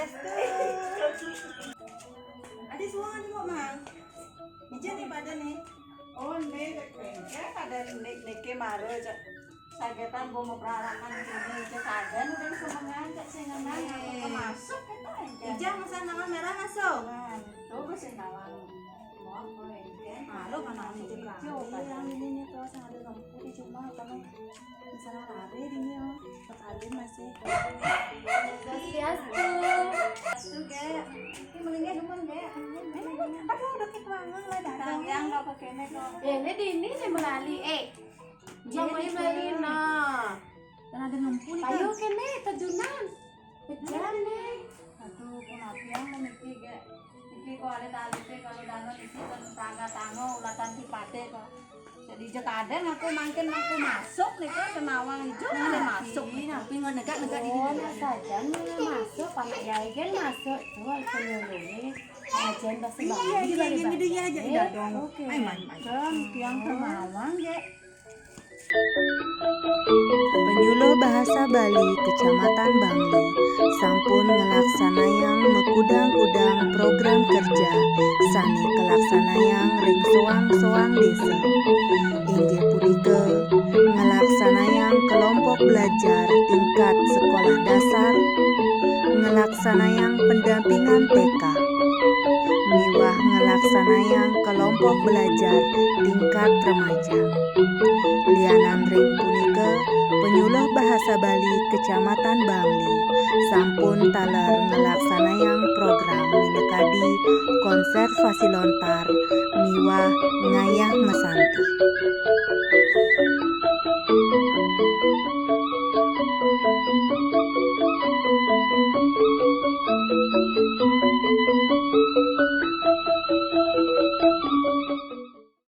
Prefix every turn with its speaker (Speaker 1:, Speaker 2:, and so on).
Speaker 1: Swastiastu. Adi semua adi mau mang. Ija nih pada nih. Oh nih, ya pada nih kemaru aja. Sagetan gua mau peralahan sini aja kadan udah semangat cak senangan aku masuk kita aja. Ija masa nama merah masuk. Coba sih nawang. Halo mana ini yang ini nih tuh sangat ada lampu di cuma kalau misalnya lari ini oh sekali masih.
Speaker 2: Swastiastu.
Speaker 1: Tuh kayak ini melingnya demen kayak. Aduh udah ketuangan lah datang yang nggak pakai nih kok.
Speaker 2: Ini di ini saya melali. Jangan melali nah.
Speaker 1: Dan ada lampu nih.
Speaker 2: Ayo kene tajunan. Pejalan nih.
Speaker 1: Aduh kenapa yang memikir kayak. Iki kok ada tali kalau dangan iki kan tangga ulatan tipate kok. Jadi jekaden aku mangkin aku masuk nih kok tenawang hijau ada masuk nih tapi negak di
Speaker 2: Oh, saja masuk, pakai jajan masuk. Coba seluruhnya. Ajen bahasa Bali.
Speaker 1: Iya gini dia aja udah dong.
Speaker 2: Oke.
Speaker 1: Ayo macam tiang tenawang ya.
Speaker 3: Penyuluh Bahasa Bali Kecamatan Bangli sampun ngelaksanayang mekudang-kudang program kerja sani kelaksanayang ring soang-soang desa. Inggih punika ngelaksanayang kelompok belajar tingkat sekolah dasar, ngelaksanayang pendampingan TK, miwah ngelaksanayang kelompok belajar tingkat remaja. Lianan ring punika penyuluh Bahasa Bali Kecamatan Bangli sampun taler ngelaksanayang program minekadi konservasi lontar miwah ngayah mesanti.